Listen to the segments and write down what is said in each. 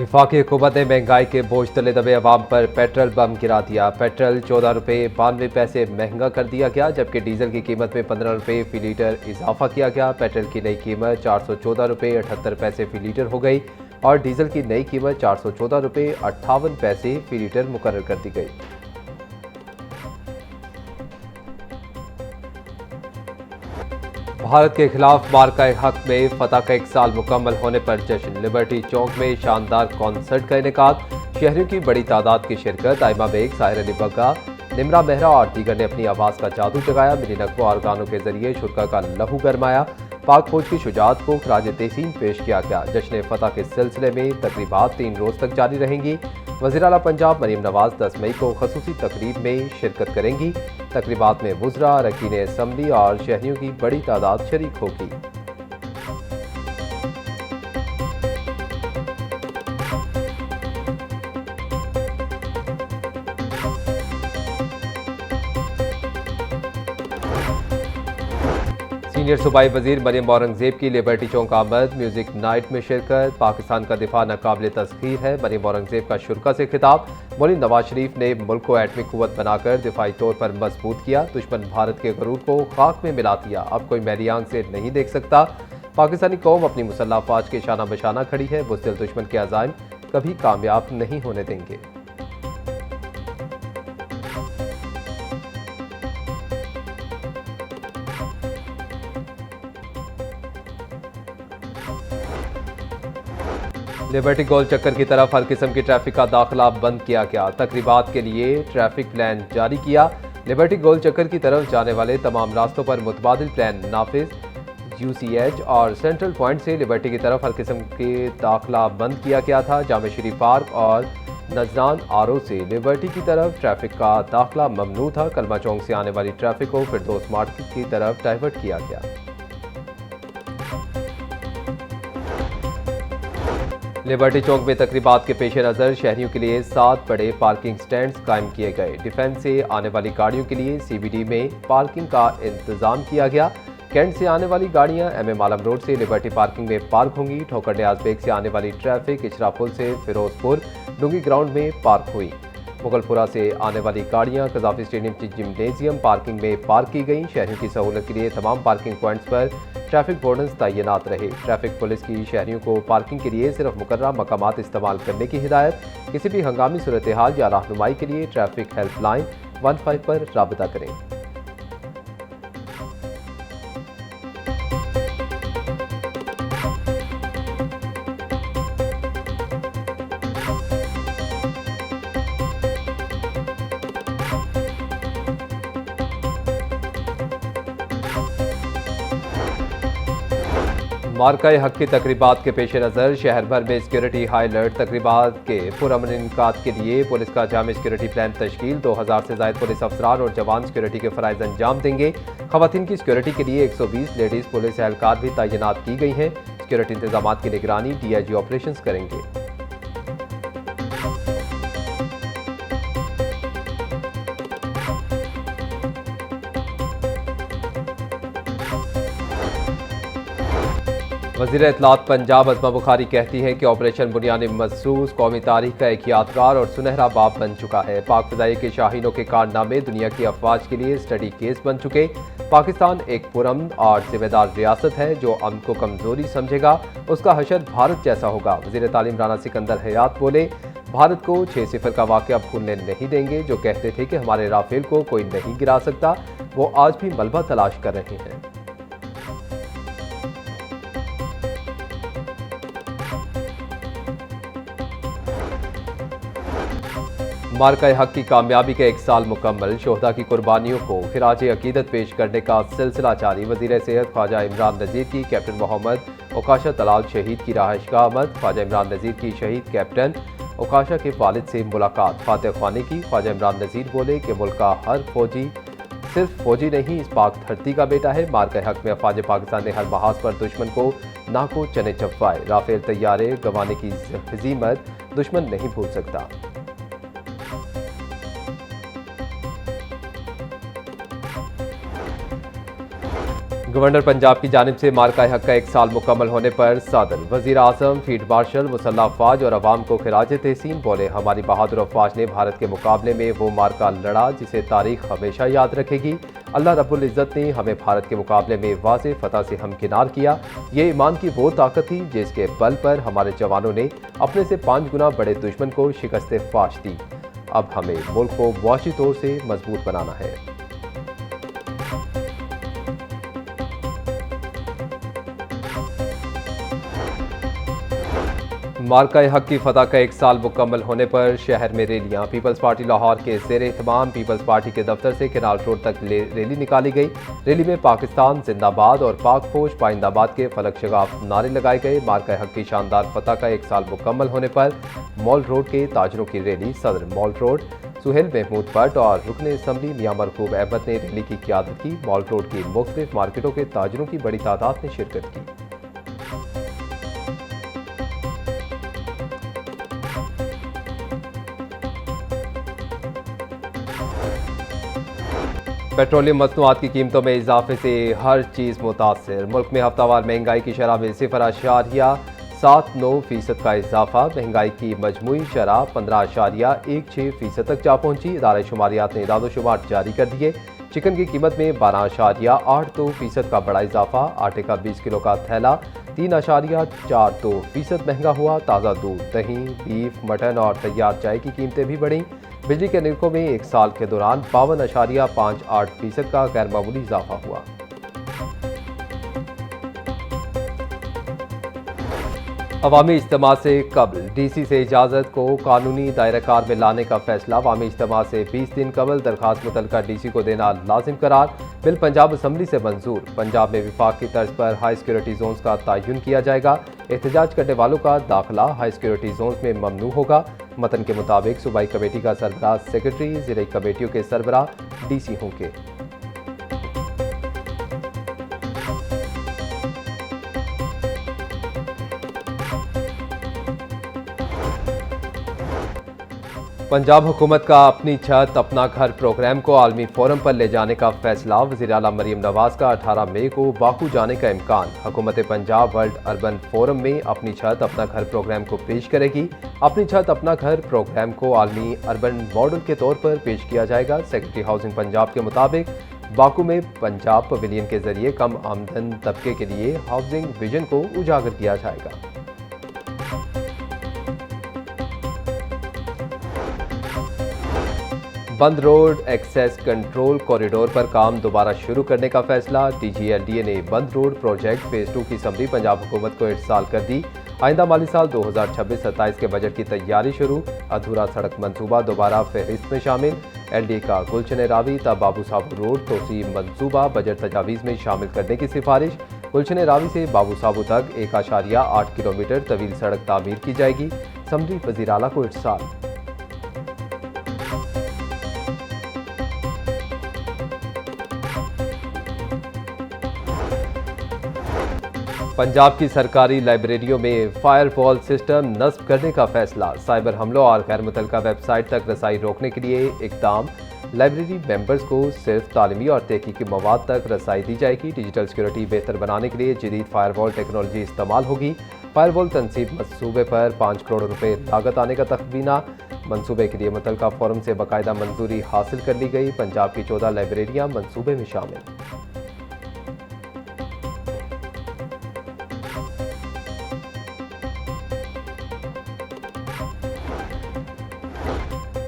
वफाकी हुकूमत ने महंगाई के बोझ तले दबे अवाम पर पेट्रोल बम गिरा दिया। पेट्रोल 14 रुपये 92 पैसे महंगा कर दिया गया, जबकि डीजल की कीमत में 15 रुपये फी लीटर इजाफा किया गया। पेट्रोल की नई कीमत 414 रुपये 78 पैसे फी लीटर हो गई और डीजल की नई कीमत 414 रुपये 58 पैसे फी लीटर मुकर्रर कर दी गई। भारत के खिलाफ मार्का हक में फतह का 1 साल मुकम्मल होने पर जश्न। लिबर्टी चौक में शानदार कॉन्सर्ट का इनेकाद, शहरियों की बड़ी तादाद की शिरकत। आइमा बेग, साहिर अली बग्गा, निमरा मेहरा और दीगर ने अपनी आवाज़ का जादू जगाया। मिनी नगमों और गानों के जरिए शुरा का लहू गरमाया। पाक फौज की शुजात को खराज तहसीन पेश किया गया। जश्न फतह के सिलसिले में तकरीबात 3 रोज़ तक जारी रहेंगी। वज़ीर आला पंजाब मरीम नवाज 10 मई को खसूसी तकरीब में शिरकत करेंगी। तकरीबात में वुज़रा, अरकान असम्बली और शहरियों की बड़ी तादाद शरीक होगी। सीनियर सूबाई वजीर मरियम औरंगजेब की लिबर्टी चौक आमद, म्यूजिक नाइट में शिरकत। पाकिस्तान का दिफा नाकाबिल तस्खीर है, मरियम औरंगजेब का शुरा से खिताब। मौलाना नवाज शरीफ ने मुल्क को एटमी कुव्वत बनाकर दिफाई तौर पर मजबूत किया। दुश्मन भारत के गरूर को खाक में मिला दिया, अब कोई मैली आंख से नहीं देख सकता। पाकिस्तानी कौम अपनी मुसल्लह अफवाज के शाना बशाना खड़ी है, बुज़दिल दुश्मन के अज़ाइम कभी कामयाब नहीं होने देंगे। लिबर्टी गोल चक्कर की तरफ हर किस्म की ट्रैफिक का दाखिला बंद किया गया। तकरीबात के लिए ट्रैफिक प्लान जारी किया। लिबर्टी गोल चक्कर की तरफ जाने वाले तमाम रास्तों पर मुतबादिल प्लान नाफिज। UCH और सेंट्रल पॉइंट से लिबर्टी की तरफ हर किस्म के दाखिला बंद किया गया था। जामे शरीफ पार्क और नजरान RO से लिबर्टी की तरफ ट्रैफिक का दाखिला ममनू था। कलमा चौक से आने वाली ट्रैफिक को फिरदौस मार्केट की तरफ डाइवर्ट किया गया। लिबर्टी चौक में तकरीबात के पेश नज़र शहरियों के लिए 7 बड़े पार्किंग स्टैंड्स कायम किए गए। डिफेंस से आने वाली गाड़ियों के लिए CBD में पार्किंग का इंतजाम किया गया। कैंट से आने वाली गाड़ियां MM आलम रोड से लिबर्टी पार्किंग में पार्क होंगी। ठोकर न्याज बेग से आने वाली ट्रैफिक इचरा पुल से फिरोजपुर डूंगी ग्राउंड में पार्क हुई। मुगलपुरा से आने वाली गाड़ियां कजाफी स्टेडियम की जिम्नेजियम पार्किंग में पार्क की गई। शहरियों की सहूलत के लिए तमाम पार्किंग पॉइंट्स पर ट्रैफिक वार्डन्स तैनात रहे। ट्रैफिक पुलिस की शहरियों को पार्किंग के लिए सिर्फ मुकर्रर मकामात इस्तेमाल करने की हिदायत। किसी भी हंगामी सूरत हाल या रहनुमाई के लिए ट्रैफिक हेल्पलाइन 15 पर राबता करें। मार्का हक की तकरीबात के पेश नज़र शहर भर में सिक्योरिटी हाई अलर्ट। तकरीबात के पुरअमन इनकाद के लिए पुलिस का जामे सिक्योरिटी प्लान तश्कील। 2000 से ज़ायद पुलिस अफसरान और जवान सिक्योरिटी के फ़राइज़ अंजाम देंगे। ख़वातीन की सिक्योरिटी के लिए 120 लेडीज़ पुलिस एहलकार भी तैनात की गई हैं। सिक्योरिटी इंतजाम की निगरानी DIG ऑपरेशन करेंगे। वज़ीर इत्तलात पंजाब अज़मा बुखारी कहती हैं कि ऑपरेशन बुनियाद महसूस कौमी तारीख का एक यादगार और सुनहरा बाब बन चुका है। पाक फ़िज़ाई के शाहीनों के कारनामे दुनिया की अफवाज के लिए स्टडी केस बन चुके। पाकिस्तान एक पुरअमन और जिम्मेदार रियासत है, जो अमन को कमज़ोरी समझेगा उसका हशर भारत जैसा होगा। वज़ीर तालीम राना सिकंदर हयात बोले, भारत को 6-0 का वाक़या भूलने नहीं देंगे। जो कहते थे कि हमारे राफेल को कोई नहीं गिरा सकता, वो आज भी मलबा तलाश कर रहे हैं। मार्का हक की कामयाबी का 1 साल मुकम्मल। शोहदा की कुर्बानियों को खिराज अकीदत पेश करने का सिलसिला जारी। वज़ीर सेहत ख्वाजा इमरान नज़ीर की कैप्टन मोहम्मद ओकाशा तलाल शहीद की रहायशगाह आमद। ख्वाजा इमरान नज़ीर की शहीद कैप्टन ओकाशा के वालिद से मुलाकात। फातह ख्वानी की। ख्वाजा इमरान नज़ीर बोले कि मुल्क का हर फौजी सिर्फ फौजी नहीं, इस पाक धरती का बेटा है। मार्का हक में अफवाज पाकिस्तान ने हर महाज पर दुश्मन को नाको चने चपवाए। राफेल तैयारे गंवाने की हज़ीमत दुश्मन नहीं भूल सकता। गवर्नर पंजाब की जानिब से मार्का हक का 1 साल मुकम्मल होने पर सदर वजीर आजम फील्ड मार्शल मुसल्लह अफवाज और अवाम को खिराज तहसीन बोले। हमारी बहादुर अफवाज ने भारत के मुकाबले में वो मार्का लड़ा जिसे तारीख हमेशा याद रखेगी। अल्लाह रब्बुल इज़्ज़त ने हमें भारत के मुकाबले में वाज़े फतह से हमकिनार किया। ये ईमान की वो ताकत थी जिसके बल पर हमारे जवानों ने अपने से 5 गुना बड़े दुश्मन को शिकस्त फाश दी। अब हमें मुल्क को मुआशी तौर से मजबूत बनाना है। मार्का हक की फतह का 1 साल मुकम्मल होने पर शहर में रैलियां। पीपल्स पार्टी लाहौर के ज़ेर एहतमाम पीपल्स पार्टी के दफ्तर से केनाल रोड तक रैली निकाली गई। रैली में पाकिस्तान जिंदाबाद और पाक फौज पाइंदाबाद के फलक शगाफ नारे लगाए गए। मार्का हक की शानदार फतह का 1 साल मुकम्मल होने पर मॉल रोड के ताजरों की रैली सदर मॉल रोड सुहेल महमूद भट्ट और रुकन असम्बली मियां मरकूब अहमद ने रैली की क़यादत की। मॉल रोड की मुख्तलिफ मार्केटों के ताजरों की बड़ी तादाद ने शिरकत की। पेट्रोलियम मसनूआत की कीमतों में इजाफे से हर चीज़ मुतासर। मुल्क में हफ्तावार महंगाई की शरह में 0.79% का इजाफा। महंगाई की मजमूई शरह 15.16% तक जा पहुंची। इदारा शुमारियात ने इदाद-ओ-शुमार जारी कर दिए। चिकन की कीमत में 12.82% का बड़ा इजाफा। आटे का 20 किलो का थैला 3.42% महंगा हुआ। ताज़ा दूध, दही, बीफ, मटन और तैयार चाय की कीमतें भी बढ़ीं। बिजली के निरखों में 1 साल के दौरान 52.58% का गैर मामूली इजाफा हुआ। अवामी इज्तिमा से कबल DC से इजाज़त को कानूनी दायरा में लाने का फैसला। अवामी इज्तिमा से 20 दिन कबल दरखास्त मुतल्लिका DC को देना लाजिम करार। बिल पंजाब असम्बली से मंजूर। पंजाब में विफाक की तर्ज पर हाई सिक्योरिटी जोन्स का तयन किया जाएगा। एहतजाज करने वालों का दाखिला हाई सिक्योरिटी जोन्स में ममनू होगा। मतन के मुताबिक सूबाई कमेटी का सरबराह सेक्रेटरी, ज़िले कमेटियों के सरबराह DC होंगे। पंजाब हुकूमत का अपनी छत अपना घर प्रोग्राम को आलमी फोरम पर ले जाने का फैसला। वज़ीर आला मरीम नवाज का 18 मई को बाकू जाने का इम्कान। हुकूमत पंजाब वर्ल्ड अर्बन फोरम में अपनी छत अपना घर प्रोग्राम को पेश करेगी। अपनी छत अपना घर प्रोग्राम को आलमी अर्बन मॉडल के तौर पर पेश किया जाएगा। सेक्रेटरी हाउसिंग पंजाब के मुताबिक बाकू में पंजाब पवेलियन के जरिए कम आमदन तबके के लिए हाउसिंग विजन को उजागर किया जाएगा। बंद रोड एक्सेस कंट्रोल कॉरिडोर पर काम दोबारा शुरू करने का फैसला। DGLDA ने बंद रोड प्रोजेक्ट फेज 2 की समरी पंजाब हुकूमत को इरसाल कर दी। आइंदा माली साल 2026-27 के बजट की तैयारी शुरू। अधूरा सड़क मंसूबा दोबारा फहरिस्त में शामिल। LDA का गुलशन रावी ता बाबू साबू रोड तोसी मंसूबा बजट तजावीज़ में शामिल करने की सिफारिश। गुलशन रावी से बाबू साबू तक 1.8 किलोमीटर तवील सड़क तामीर की जाएगी। समरी वज़ीर आला को इरसाल। पंजाब की सरकारी लाइब्रेरियों में फायरवॉल सिस्टम नस्ब करने का फैसला। साइबर हमलों और गैर मुतल्लिका वेबसाइट तक रसाई रोकने के लिए इक़दाम। लाइब्रेरी मेंबर्स को सिर्फ तालीमी और तहकीकी मवाद तक रसाई दी जाएगी। डिजिटल सिक्योरिटी बेहतर बनाने के लिए जदीद फायरवॉल टेक्नोलॉजी इस्तेमाल होगी। फायरवॉल तनसीब मंसूबे पर 5 करोड़ रुपए लागत आने का तखमीना। मंसूबे के लिए मुतल्लिका फोरम से बाकायदा मंजूरी हासिल कर ली गई। पंजाब की 14 लाइब्रेरियाँ मंसूबे में शामिल।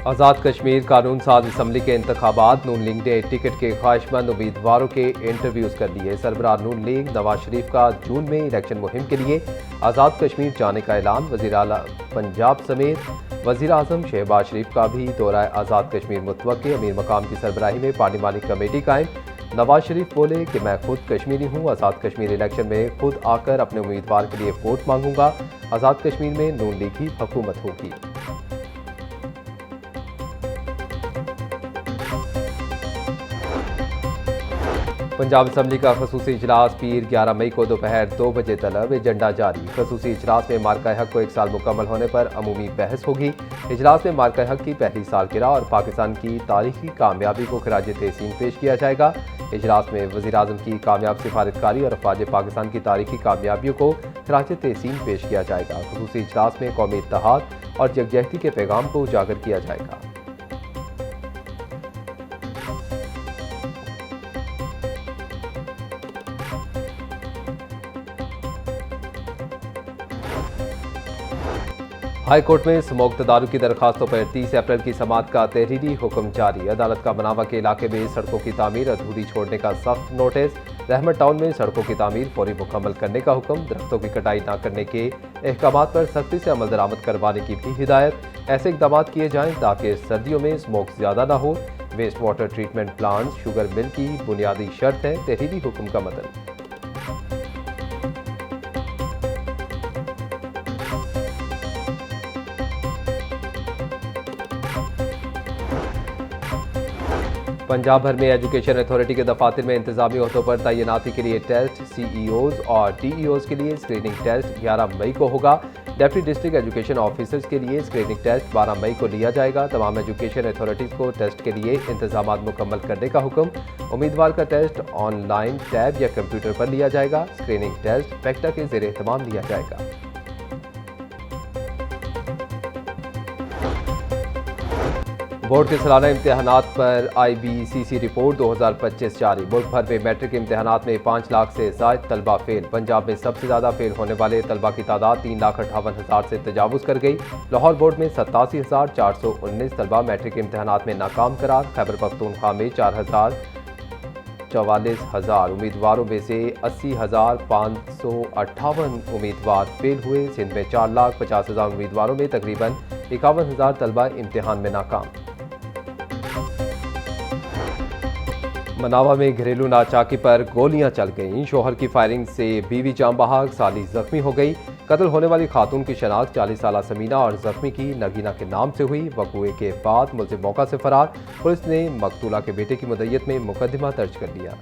आज़ाद कश्मीर कानून साज असम्बली के इंतखाबात। नून लीग ने टिकट के ख्वाहिशमंद उम्मीदवारों के इंटरव्यूज़ कर लिए। सरबराह नून लीग नवाज शरीफ का जून में इलेक्शन मुहिम के लिए आज़ाद कश्मीर जाने का ऐलान। वज़ीर आला पंजाब समेत वज़ीर आज़म शहबाज शरीफ का भी दौरा आज़ाद कश्मीर मुतवक्के। अमीर मकाम की सरबराही में पार्लिमानी कमेटी कायम। नवाज शरीफ बोले कि मैं खुद कश्मीरी हूँ। आज़ाद कश्मीर इलेक्शन में खुद आकर अपने उम्मीदवार के लिए वोट मांगूंगा। आज़ाद कश्मीर में नून लीग की हुकूमत होगी। पंजाब असम्बली का खसूसी इजलास पीर 11 मई को दोपहर 2 बजे तलब एजेंडा जारी। खसूसी इजलास में मार्का हक को 1 साल मुकम्मल होने पर अमूमी बहस होगी। इजलास में मार्का हक की पहली सालगिरह और पाकिस्तान की तारीखी कामयाबी को खराज तहसीन पेश किया जाएगा। इजलास में वज़ीर-ए-आज़म की कामयाब सिफारतकारी और अफवाज पाकिस्तान की तारीखी कामयाबियों को खराज तहसीन पेश किया जाएगा। खसूसी इजलास में कौमी इत्तेहाद और यकजहती के पैगाम को उजागर किया जाएगा। हाई कोर्ट में स्मोक तदारुक की दरखास्तों पर 30 अप्रैल की समाअत का तहरीरी हुक्म जारी। अदालत का मनावा के इलाके में सड़कों की तामीर अधूरी छोड़ने का सख्त नोटिस। रहमत टाउन में सड़कों की तामीर फौरी मुकम्मल करने का हुक्म। दरख्तों की कटाई न करने के अहकाम पर सख्ती से अमल दरामद करवाने की भी हिदायत। ऐसे इकदाम किए जाएं ताकि सर्दियों में स्मोक ज्यादा न हो। Waste water treatment plant sugar mill की बुनियादी शर्त है तहरीरी हुक्म का मतन। पंजाब भर में एजुकेशन अथॉरिटी के दफातर में इंतजामी अहदों पर तैनाती के लिए टेस्ट, CEOs और DEOs के लिए स्क्रीनिंग टेस्ट 11 मई को होगा। डिप्टी डिस्ट्रिक्ट एजुकेशन ऑफिसर्स के लिए स्क्रीनिंग टेस्ट 12 मई को लिया जाएगा। तमाम एजुकेशन अथॉरिटीज़ को टेस्ट के लिए इंतजाम मुकम्मल करने का हुक्म। उम्मीदवार का टेस्ट ऑनलाइन, टैब या कंप्यूटर पर लिया जाएगा। स्क्रीनिंग टेस्ट फैक्टा के ज़ेर एहतमाम लिया जाएगा। बोर्ड के सालाना इम्तहानात पर IBCC रिपोर्ट 2025 जारी। मुल्क भर में मैट्रिक इम्तहानात में 5 लाख से ज़ायद तलबा फेल। पंजाब में सबसे ज़्यादा फेल होने वाले तलबा की तादाद 3,58,000 से तजावुज़ कर गई। लाहौर बोर्ड में 87,419 तलबा मैट्रिक इम्तहानात में नाकाम करार। खैबर पख्तूनख्वा में 4,44,000 उम्मीदवारों में से 80,558 उम्मीदवार फेल हुए। सिंध में 4,50,000 उम्मीदवारों में तकरीबन 51,000 तलबा इम्तहान में नाकाम। मनावा में घरेलू नाचाकी पर गोलियां चल गईं। शोहर की फायरिंग से बीवी जान बहक, साली जख्मी हो गई। कत्ल होने वाली खातून की शनाख्त 40 साला समीना और जख्मी की नगीना के नाम से हुई। वक़ूए के बाद मुलज़िम मौका से फरार। पुलिस ने मकतूला के बेटे की मुद्दत में मुकदमा दर्ज कर लिया।